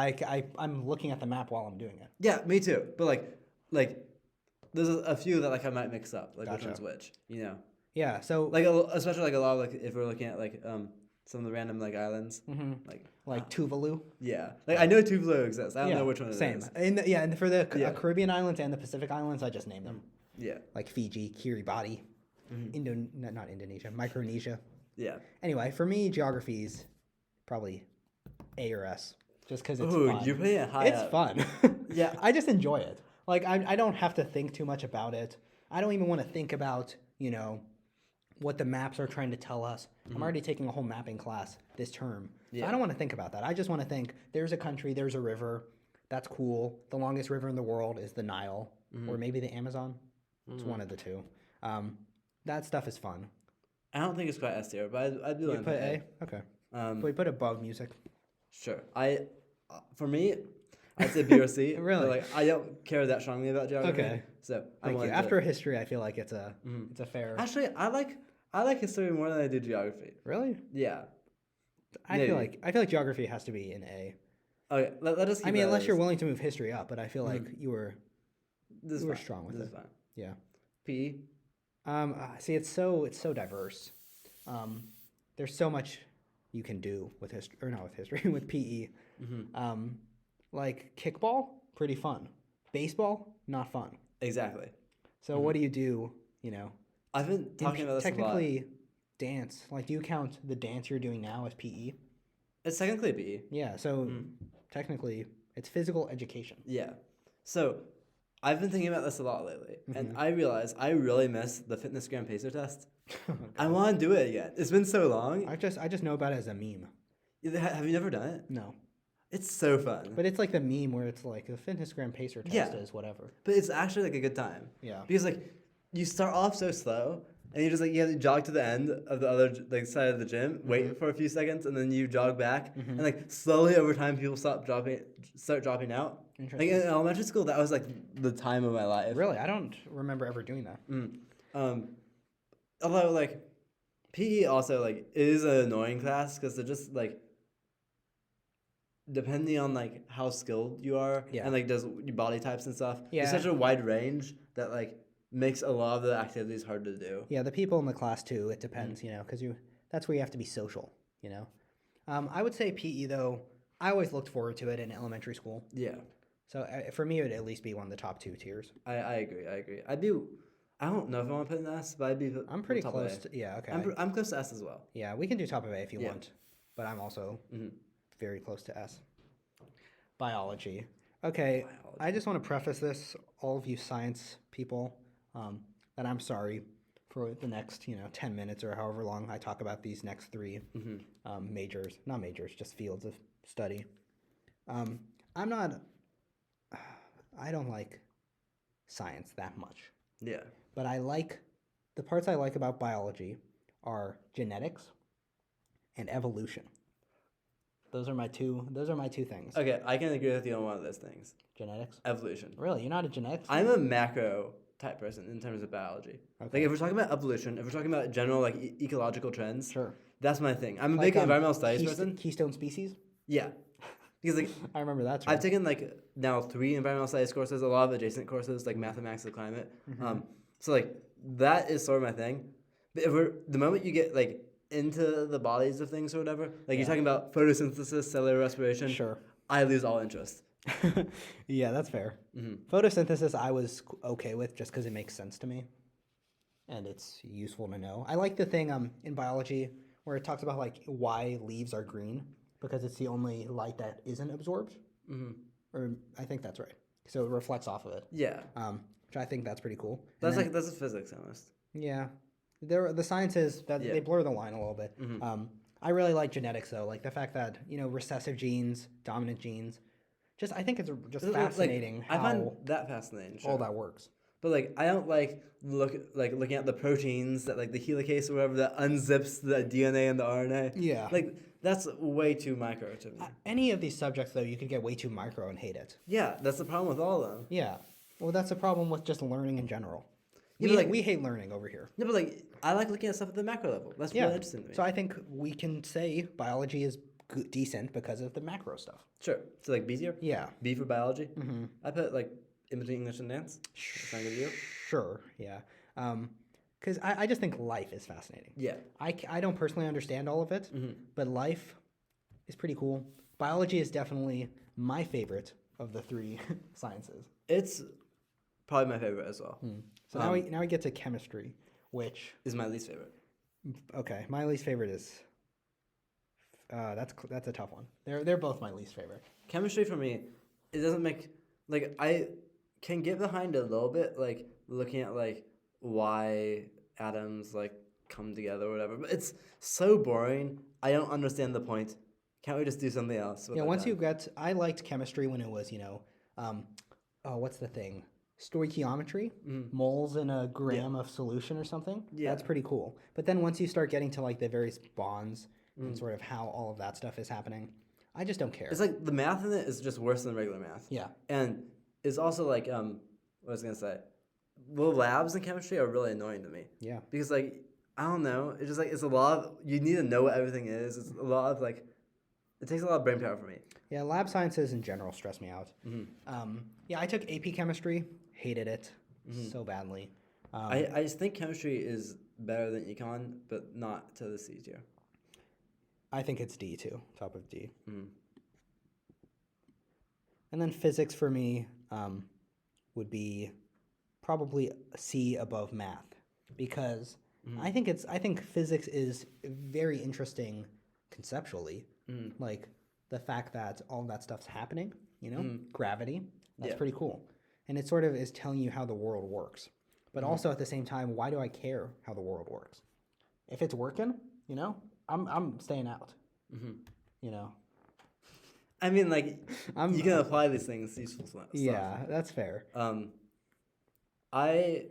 Speaker 2: I'm looking at the map while I'm doing it.
Speaker 1: yeah, me too. But like, there's a few that like I might mix up, like
Speaker 2: Gotcha.
Speaker 1: which one's which. You know,
Speaker 2: Yeah. So
Speaker 1: like especially like a lot of like if we're looking at like some of the random like islands, like
Speaker 2: Tuvalu.
Speaker 1: yeah, like I know Tuvalu exists. I don't
Speaker 2: Yeah,
Speaker 1: know which one it is.
Speaker 2: same. And for the
Speaker 1: Yeah.
Speaker 2: Caribbean islands and the Pacific islands, I just name them.
Speaker 1: Yeah,
Speaker 2: Like Fiji, Kiribati, not Indonesia, Micronesia.
Speaker 1: yeah.
Speaker 2: Anyway, for me, geography's probably A or S, just because it's
Speaker 1: Ooh,
Speaker 2: fun.
Speaker 1: you're putting it high
Speaker 2: It's
Speaker 1: up.
Speaker 2: fun.
Speaker 1: Yeah.
Speaker 2: I just enjoy it. Like I don't have to think too much about it. I don't even want to think about what the maps are trying to tell us. I'm already taking a whole mapping class this term. So
Speaker 1: Yeah.
Speaker 2: I don't want to think about that. I just want to think there's a country, there's a river. That's cool. The longest river in the world is the Nile, or maybe the Amazon. It's one of the two. That stuff is fun.
Speaker 1: I don't think it's quite S tier, but I'd be
Speaker 2: You
Speaker 1: willing to
Speaker 2: put A? Okay.
Speaker 1: Um,
Speaker 2: We put above music.
Speaker 1: Sure. For me, I'd say B or C.
Speaker 2: Really?
Speaker 1: But, like, I don't care that strongly about geography.
Speaker 2: Okay.
Speaker 1: So I'm
Speaker 2: Thank you.
Speaker 1: willing to-
Speaker 2: After history, I feel like it's a fair.
Speaker 1: Actually, I like history more than I do geography.
Speaker 2: Really?
Speaker 1: Yeah.
Speaker 2: I
Speaker 1: Maybe.
Speaker 2: feel like geography has to be an A.
Speaker 1: Okay. Let us.
Speaker 2: I mean, unless you're willing to move history up, but I feel like you were
Speaker 1: This
Speaker 2: you were
Speaker 1: fine.
Speaker 2: strong with
Speaker 1: This
Speaker 2: it.
Speaker 1: is fine.
Speaker 2: Yeah.
Speaker 1: P.
Speaker 2: See, it's so diverse. There's so much you can do with history, or not with history, with PE. Like kickball, pretty fun. Baseball, not fun.
Speaker 1: Exactly.
Speaker 2: So what do you do? You know,
Speaker 1: I've been talking about this a lot.
Speaker 2: technically, dance. Like, do you count the dance you're doing now as PE?
Speaker 1: It's technically B.
Speaker 2: Yeah. So technically, it's physical education.
Speaker 1: Yeah. So I've been thinking about this a lot lately, and I realize I really miss the Fitness Gram Pacer test. I want to do it again. It's been so long.
Speaker 2: I just know about it as a meme.
Speaker 1: Have you never done it?
Speaker 2: No,
Speaker 1: It's so fun.
Speaker 2: but it's like the meme where it's like the Fitness Gram Pacer test
Speaker 1: Yeah.
Speaker 2: is whatever.
Speaker 1: But it's actually like a good time.
Speaker 2: Yeah.
Speaker 1: Because like you start off so slow and you just like you have to jog to the end of the other like side of the gym, wait for a few seconds, and then you jog back. And like slowly over time people start dropping out. Like
Speaker 2: Interesting.
Speaker 1: in elementary school that was like the time of my life.
Speaker 2: Really, I don't remember ever doing that.
Speaker 1: Although like PE also like is an annoying class because they're just like depending on like how skilled you are
Speaker 2: Yeah.
Speaker 1: and like does your body types and stuff.
Speaker 2: Yeah.
Speaker 1: There's such a wide range that like makes a lot of the activities hard to do.
Speaker 2: Yeah, the people in the class too. It depends, because that's where you have to be social. I would say PE though. I always looked forward to it in elementary school.
Speaker 1: Yeah,
Speaker 2: So for me, it would at least be one of the top 2 tiers.
Speaker 1: I agree. I don't know if I want to put an S, but I'd be.
Speaker 2: I'm pretty
Speaker 1: top
Speaker 2: close
Speaker 1: A.
Speaker 2: to. Yeah. Okay.
Speaker 1: I'm close to S as well.
Speaker 2: Yeah, we can do top of A if you
Speaker 1: Yeah.
Speaker 2: want, but I'm also very close to S. Biology. Okay, I just want to preface this, all of you science people, that I'm sorry for the next 10 minutes or however long I talk about these next three majors, not majors, just fields of study. I'm not. I don't like science that much,
Speaker 1: Yeah.
Speaker 2: but the parts I like about biology are genetics and evolution. Those are my two things.
Speaker 1: Okay, I can agree with you on one of those things.
Speaker 2: Genetics?
Speaker 1: Evolution.
Speaker 2: Really? You're not a genetics?
Speaker 1: I'm a macro type person in terms of biology.
Speaker 2: Okay.
Speaker 1: Like if we're talking about evolution, if we're talking about general like ecological trends,
Speaker 2: Sure.
Speaker 1: that's my thing. I'm a
Speaker 2: Like,
Speaker 1: big environmental studies person.
Speaker 2: Keystone species?
Speaker 1: Yeah. Because like
Speaker 2: I remember that term.
Speaker 1: I've taken like now 3 environmental studies courses, a lot of adjacent courses like mathematics of climate. So like that is sort of my thing. But the moment you get like into the bodies of things or whatever, like you're talking about photosynthesis, cellular respiration,
Speaker 2: Sure.
Speaker 1: I lose all interest.
Speaker 2: Yeah, that's fair. Photosynthesis I was okay with just because it makes sense to me. And it's useful to know. I like the thing in biology where it talks about like why leaves are green, because it's the only light that isn't absorbed. Or I think that's right. So it reflects off of it.
Speaker 1: Yeah.
Speaker 2: Which I think that's pretty cool.
Speaker 1: That's that's physics almost.
Speaker 2: Yeah. The sciences that they blur the line a little bit. I really like genetics though, like the fact that recessive genes, dominant genes. I think it's just fascinating
Speaker 1: I
Speaker 2: how
Speaker 1: find that fascinating. Sure.
Speaker 2: all that works.
Speaker 1: But like I don't looking at the proteins that like the helicase or whatever that unzips the DNA and the RNA.
Speaker 2: Yeah.
Speaker 1: Like that's way too micro to me.
Speaker 2: Any of these subjects though, you could get way too micro and hate it.
Speaker 1: Yeah, that's the problem with all of them.
Speaker 2: Yeah. Well, that's the problem with just learning in general.
Speaker 1: Yeah,
Speaker 2: We hate learning over here.
Speaker 1: Yeah, but like I like looking at stuff at the macro level. That's really interesting to me.
Speaker 2: So I think we can say biology is decent because of the macro stuff.
Speaker 1: Sure. So like B tier?
Speaker 2: Yeah.
Speaker 1: B for biology? I put like in between English and dance. That's not good to you?
Speaker 2: Sure. Yeah. Because I just think life is fascinating.
Speaker 1: Yeah.
Speaker 2: I don't personally understand all of it, but life is pretty cool. Biology is definitely my favorite of the 3 sciences.
Speaker 1: It's probably my favorite as well.
Speaker 2: So now we get to chemistry, which
Speaker 1: is my least favorite.
Speaker 2: Okay, my least favorite is that's a tough one. They're both my least favorite.
Speaker 1: Chemistry for me, it doesn't make like I can get behind a little bit like looking at like why atoms like come together or whatever, but it's so boring. I don't understand the point. Can't we just do something else?
Speaker 2: Yeah, once you get, I liked chemistry when it was what's the thing? Stoichiometry, moles in a gram of solution or something. Yeah, that's pretty cool. But then once you start getting to like the various bonds and sort of how all of that stuff is happening, I just don't care.
Speaker 1: It's like the math in it is just worse than regular math.
Speaker 2: Yeah,
Speaker 1: and it's also like what I was gonna say, the labs in chemistry are really annoying to me.
Speaker 2: Yeah,
Speaker 1: because like I don't know, it's just like it's a lot of you need to know what everything is. It's a lot of like it takes a lot of brain power for me.
Speaker 2: Yeah, lab sciences in general stress me out. Yeah, I took AP chemistry, hated it so badly.
Speaker 1: I just think chemistry is better than econ, but not to the C tier.
Speaker 2: I think it's D too, top of D. And then physics for me would be probably C above math, because I think physics is very interesting conceptually. Like the fact that all that stuff's happening, gravity, that's pretty cool. And it sort of is telling you how the world works. But also at the same time, why do I care how the world works? If it's working, I'm staying out.
Speaker 1: I mean, like you can apply these things, useful stuff.
Speaker 2: Yeah, that's fair.
Speaker 1: I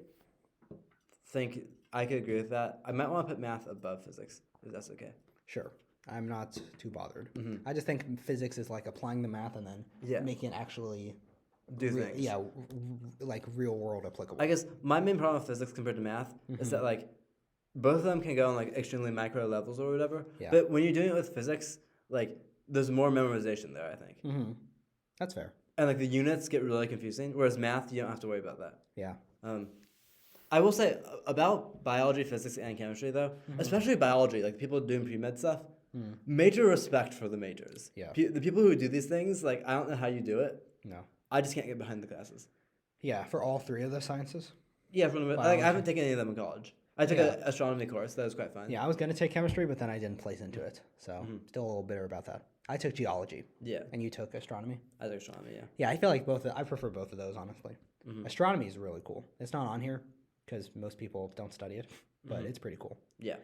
Speaker 1: think I could agree with that. I might want to put math above physics, if that's okay.
Speaker 2: Sure. I'm not too bothered. I just think physics is like applying the math and then making it actually
Speaker 1: do things.
Speaker 2: Yeah, like real world applicable.
Speaker 1: I guess my main problem with physics compared to math is that like both of them can go on like extremely micro levels or whatever. Yeah. But when you're doing it with physics, like there's more memorization there, I think.
Speaker 2: That's fair.
Speaker 1: And like the units get really confusing, whereas math you don't have to worry about that.
Speaker 2: Yeah.
Speaker 1: I will say about biology, physics, and chemistry though, especially biology, like people doing pre-med stuff, major respect for the majors.
Speaker 2: Yeah.
Speaker 1: The people who do these things, like I don't know how you do it.
Speaker 2: No.
Speaker 1: I just can't get behind the classes.
Speaker 2: Yeah, for all 3 of the sciences?
Speaker 1: Yeah, I haven't taken any of them in college. I took an astronomy course. That was quite fun.
Speaker 2: Yeah, I was going to take chemistry, but then I didn't place into it. So still a little bitter about that. I took geology,
Speaker 1: Yeah,
Speaker 2: and you took astronomy.
Speaker 1: I took astronomy. Yeah.
Speaker 2: Yeah, I feel like I prefer both of those, honestly.
Speaker 1: Mhm.
Speaker 2: Astronomy is really cool. It's not on here because most people don't study it, but it's pretty cool.
Speaker 1: Yeah.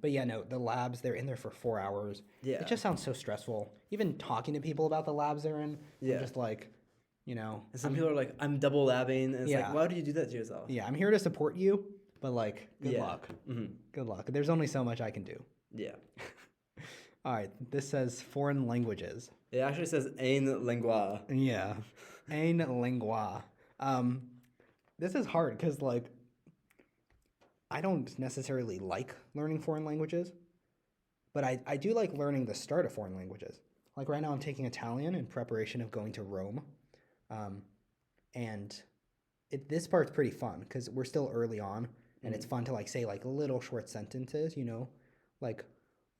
Speaker 2: But yeah, no, the labs, they're in there for 4 hours.
Speaker 1: Yeah.
Speaker 2: It just sounds so stressful. Even talking to people about the labs they're in,
Speaker 1: Yeah.
Speaker 2: I'm just like, you know,
Speaker 1: And some people are like, I'm double labbing, and it's
Speaker 2: Yeah.
Speaker 1: like, why do you do that to yourself?
Speaker 2: yeah, I'm here to support you, but like, good
Speaker 1: Yeah.
Speaker 2: luck.
Speaker 1: Hmm.
Speaker 2: Good luck. There's only so much I can do.
Speaker 1: Yeah.
Speaker 2: All right, this says foreign languages.
Speaker 1: It actually says "en lingua."
Speaker 2: Yeah, en lingua. This is hard because like I don't necessarily like learning foreign languages, but I do like learning the start of foreign languages. Like right now, I'm taking Italian in preparation of going to Rome, and this part's pretty fun because we're still early on, and it's fun to like say like little short sentences. You know, like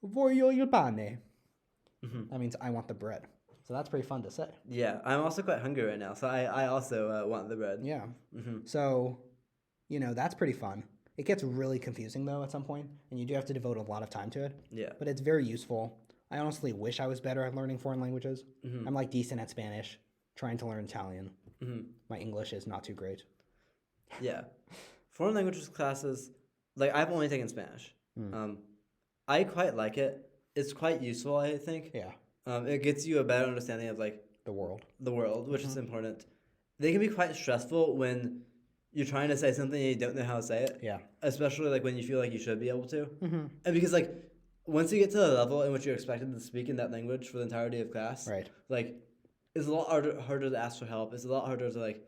Speaker 2: "voglio il pane." That means I want the bread. So that's pretty fun to say.
Speaker 1: Yeah, I'm also quite hungry right now, so I also want the bread.
Speaker 2: Yeah.
Speaker 1: Hmm.
Speaker 2: So, you know, that's pretty fun. It gets really confusing though at some point, and you do have to devote a lot of time to it.
Speaker 1: Yeah.
Speaker 2: But it's very useful. I honestly wish I was better at learning foreign languages.
Speaker 1: Mhm.
Speaker 2: I'm like decent at Spanish, trying to learn Italian.
Speaker 1: Hmm.
Speaker 2: My English is not too great.
Speaker 1: Yeah. Foreign languages classes, like I've only taken Spanish.
Speaker 2: Mm.
Speaker 1: I quite like it. It's quite useful, I think.
Speaker 2: Yeah,
Speaker 1: It gets you a better understanding of like
Speaker 2: the world.
Speaker 1: the world, which is important. They can be quite stressful when you're trying to say something and you don't know how to say it,
Speaker 2: Yeah.
Speaker 1: especially like when you feel like you should be able to.
Speaker 2: Mm-hmm.
Speaker 1: And because like once you get to the level in which you're expected to speak in that language for the entirety of class,
Speaker 2: Right.
Speaker 1: like it's a lot harder to ask for help. It's a lot harder to like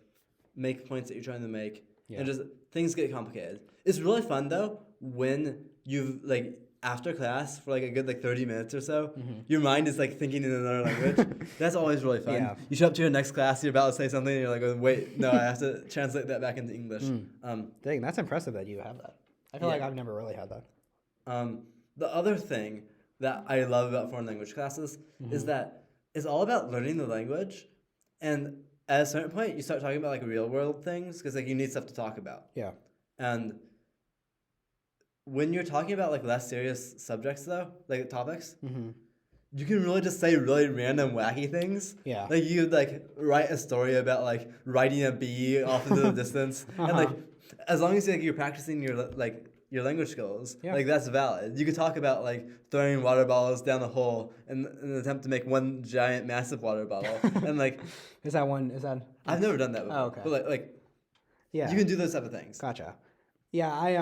Speaker 1: make points that you're trying to make,
Speaker 2: Yeah.
Speaker 1: and just things get complicated. It's really fun though when you've like after class for like a good like 30 minutes or so, your mind is like thinking in another language. That's always really fun.
Speaker 2: Yeah.
Speaker 1: You show up to your next class, you're about to say something, and you're like, oh, wait, no, I have to translate that back into English.
Speaker 2: Dang, that's impressive that you have that. I feel
Speaker 1: Yeah.
Speaker 2: like I've never really had that.
Speaker 1: The other thing that I love about foreign language classes is that it's all about learning the language, and at a certain point, you start talking about like real world things because like you need stuff to talk about.
Speaker 2: Yeah.
Speaker 1: And when you're talking about like less serious subjects though, like topics, you can really just say really random wacky things.
Speaker 2: Yeah.
Speaker 1: Like you like write a story about like riding a bee off into the distance, and like as long as like you're practicing your like your language skills,
Speaker 2: Yeah.
Speaker 1: like that's valid. You could talk about like throwing water bottles down the hole in an attempt to make one giant massive water bottle, and like
Speaker 2: Is that one? Is that?
Speaker 1: I've never done that before.
Speaker 2: Oh, okay.
Speaker 1: But like
Speaker 2: Yeah.
Speaker 1: you can do those type of things.
Speaker 2: Gotcha. Yeah, I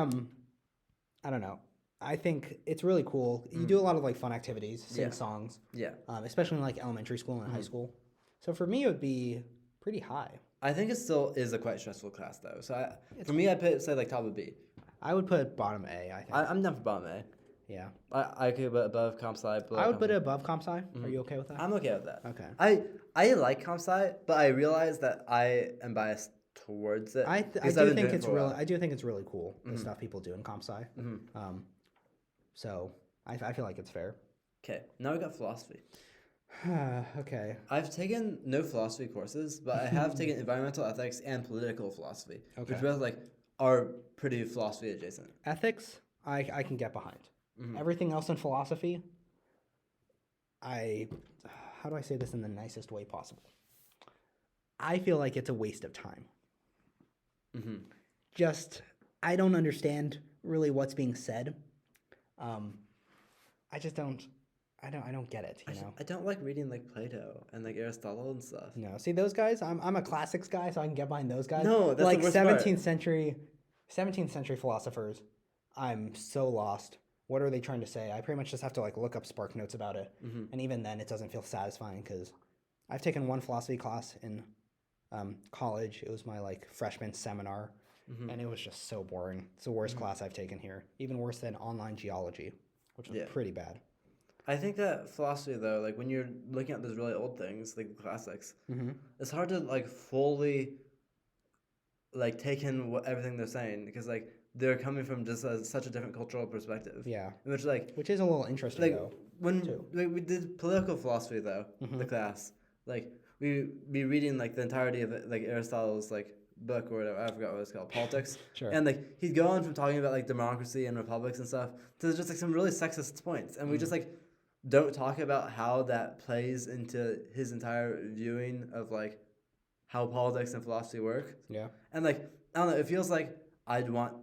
Speaker 2: don't know. I think it's really cool. You do a lot of like fun activities, sing
Speaker 1: Yeah.
Speaker 2: songs,
Speaker 1: Yeah.
Speaker 2: especially in like elementary school and high school. So for me, it would be pretty high.
Speaker 1: I think it still is a quite stressful class though. So for me, I'd put say like top of B.
Speaker 2: I would put bottom A. I think.
Speaker 1: I'm down for bottom A.
Speaker 2: Yeah.
Speaker 1: I could put above comp sci.
Speaker 2: I would put it above comp sci. Are you okay with that?
Speaker 1: I'm okay with that.
Speaker 2: Okay.
Speaker 1: I like comp sci, but I realize that I am biased towards it.
Speaker 2: I
Speaker 1: because
Speaker 2: do
Speaker 1: I've been
Speaker 2: think
Speaker 1: doing it
Speaker 2: it's
Speaker 1: for a
Speaker 2: really
Speaker 1: while.
Speaker 2: I do think it's really cool the stuff people do in comp sci. So I feel like it's fair.
Speaker 1: Okay, now we got philosophy.
Speaker 2: Okay.
Speaker 1: I've taken no philosophy courses, but I have taken environmental ethics and political philosophy, which
Speaker 2: Okay.
Speaker 1: both like are pretty philosophy adjacent.
Speaker 2: Ethics, I can get behind. Everything else in philosophy, how do I say this in the nicest way possible? I feel like it's a waste of time. Just, I don't understand really what's being said. I just don't, I don't get it, you know?
Speaker 1: I don't like reading like Plato and like Aristotle and stuff.
Speaker 2: No, see those guys. I'm a classics guy, so I can get behind those guys.
Speaker 1: No, that's the
Speaker 2: like
Speaker 1: worst part.
Speaker 2: 17th century philosophers. I'm so lost. What are they trying to say? I pretty much just have to like look up spark notes about it, and even then, it doesn't feel satisfying because I've taken one philosophy class in college. It was my like freshman seminar, and it was just so boring. It's the worst class I've taken here, even worse than online geology, which was
Speaker 1: Yeah.
Speaker 2: pretty bad.
Speaker 1: I think that philosophy though, like when you're looking at those really old things, like the classics, it's hard to like fully like take in everything they're saying because like they're coming from just such a different cultural perspective.
Speaker 2: Yeah,
Speaker 1: In which like
Speaker 2: which is a little interesting
Speaker 1: like
Speaker 2: though.
Speaker 1: when
Speaker 2: too.
Speaker 1: like, we did political philosophy though, the class, like we be reading like the entirety of it, like Aristotle's like book or whatever, I forgot what it's called, Politics.
Speaker 2: Sure.
Speaker 1: And like he'd go on from talking about like democracy and republics and stuff to just like some really sexist points, and we just like don't talk about how that plays into his entire viewing of like how politics and philosophy work.
Speaker 2: Yeah.
Speaker 1: And like I don't know, it feels like I'd want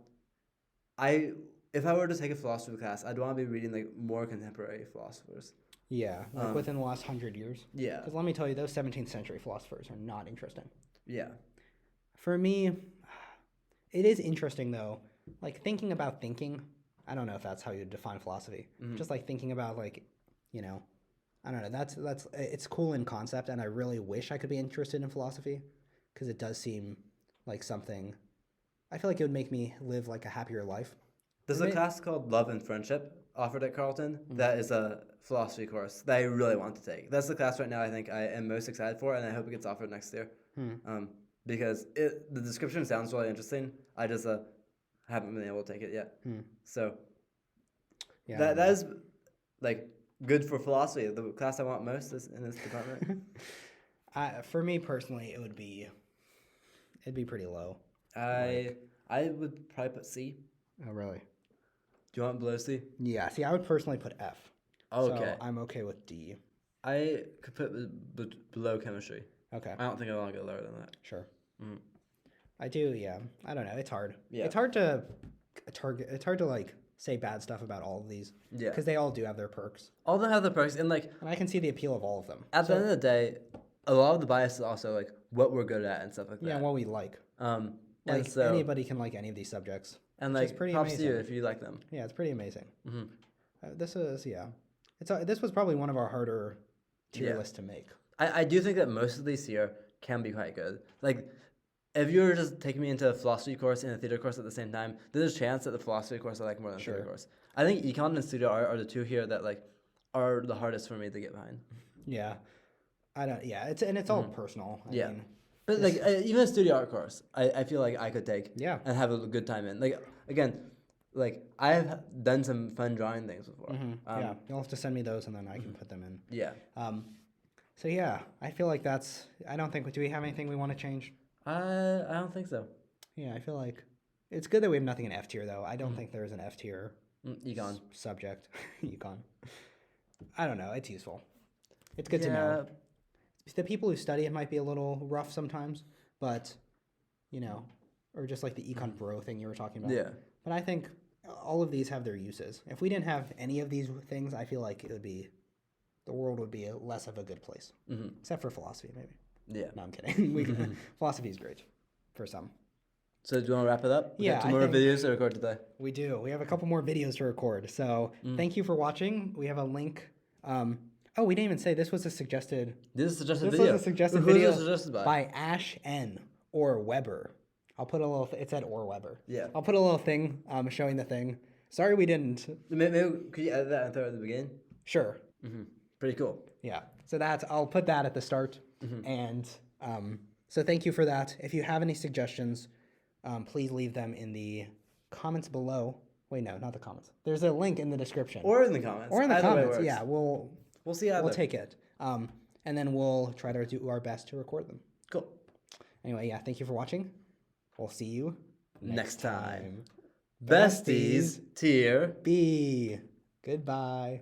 Speaker 1: I if I were to take a philosophy class, I'd want to be reading like more contemporary philosophers.
Speaker 2: Yeah, like within the last 100 years.
Speaker 1: Yeah.
Speaker 2: Because let me tell you, those 17th century philosophers are not interesting.
Speaker 1: Yeah.
Speaker 2: For me, it is interesting though. Like thinking about thinking. I don't know if that's how you define philosophy. Just like thinking about like, you know, I don't know. That's it's cool in concept, and I really wish I could be interested in philosophy, because it does seem like something. I feel like it would make me live like a happier life.
Speaker 1: There's a class called Love and Friendship offered at Carleton that is a philosophy course that I really want to take. That's the class right now I think I am most excited for, and I hope it gets offered next year. Because the description sounds really interesting. I just haven't been able to take it yet. So
Speaker 2: Yeah.
Speaker 1: that is like good for philosophy. The class I want most is in this department.
Speaker 2: For me personally, it'd be pretty low.
Speaker 1: I would probably put C.
Speaker 2: Oh really?
Speaker 1: Do you want below C?
Speaker 2: Yeah. See, I would personally put F.
Speaker 1: Okay.
Speaker 2: So I'm okay with D.
Speaker 1: I could put below chemistry.
Speaker 2: Okay.
Speaker 1: I don't think I want to go lower than that.
Speaker 2: Sure. I do. Yeah. I don't know. It's hard.
Speaker 1: Yeah.
Speaker 2: It's hard to target. It's hard to like say bad stuff about all of these.
Speaker 1: Yeah.
Speaker 2: Because they all do have their perks,
Speaker 1: All of them have the perks, and like
Speaker 2: and I can see the appeal of all of them.
Speaker 1: at the end of the day, a lot of the bias is also like what we're good at and stuff like that.
Speaker 2: Yeah, and what we like.
Speaker 1: And
Speaker 2: Like
Speaker 1: so
Speaker 2: anybody can like any of these subjects.
Speaker 1: and
Speaker 2: which is
Speaker 1: like
Speaker 2: pretty
Speaker 1: props to you
Speaker 2: amazing.
Speaker 1: if you like them.
Speaker 2: Yeah, it's pretty amazing. This is this was probably one of our harder tier
Speaker 1: Yeah.
Speaker 2: lists to make.
Speaker 1: I do think that most of these here can be quite good. Like, if you were just taking me into a philosophy course and a theater course at the same time, there's a chance that the philosophy course I like more than the theater course. I think econ and studio art are the two here that like are the hardest for me to get behind.
Speaker 2: Yeah, I don't. Yeah, it's all personal. I
Speaker 1: Yeah.
Speaker 2: mean,
Speaker 1: But like even a studio art course, I feel like I could take
Speaker 2: Yeah.
Speaker 1: and have a good time in. Like again, like I've done some fun drawing things before.
Speaker 2: yeah, you'll have to send me those, and then I can put them in.
Speaker 1: Yeah.
Speaker 2: So yeah, I feel like that's. I don't think. Do we have anything we want to change?
Speaker 1: I don't think so.
Speaker 2: Yeah, I feel like it's good that we have nothing in F tier though. I don't think there's an F tier
Speaker 1: Econ.
Speaker 2: subject. Econ. I don't know. It's useful. It's good to know. The people who study it might be a little rough sometimes, but you know, or just like the econ bro thing you were talking about.
Speaker 1: Yeah.
Speaker 2: But I think all of these have their uses. If we didn't have any of these things, I feel like the world would be less of a good place. Except for philosophy, maybe.
Speaker 1: Yeah.
Speaker 2: No, I'm kidding. Philosophy is great for some.
Speaker 1: So do you want to wrap it up? We
Speaker 2: Yeah,
Speaker 1: got two
Speaker 2: I
Speaker 1: more
Speaker 2: think-
Speaker 1: videos to record today.
Speaker 2: We do. We have a couple more videos to record. So thank you for watching. We have a link. Oh, we didn't even say this was a suggested.
Speaker 1: This is a suggested
Speaker 2: This
Speaker 1: video.
Speaker 2: was a suggested
Speaker 1: Who
Speaker 2: video
Speaker 1: was it suggested by?
Speaker 2: Ash N or Weber. I'll put a little. It said or Weber.
Speaker 1: Yeah.
Speaker 2: I'll put a little thing showing the thing. Sorry we didn't.
Speaker 1: Maybe could you edit that and throw it at the beginning?
Speaker 2: Sure.
Speaker 1: Pretty cool.
Speaker 2: Yeah. So I'll put that at the start. And so thank you for that. If you have any suggestions, please leave them in the comments below. Wait, no, not the comments. There's a link in the description.
Speaker 1: Or in the comments.
Speaker 2: Or in the
Speaker 1: Either way
Speaker 2: comments.
Speaker 1: works.
Speaker 2: Yeah, we'll
Speaker 1: We'll see how
Speaker 2: we'll take it. And then we'll try to do our best to record them.
Speaker 1: Cool.
Speaker 2: Anyway, yeah, thank you for watching. We'll see you
Speaker 1: Next time. Besties tier.
Speaker 2: B. Goodbye.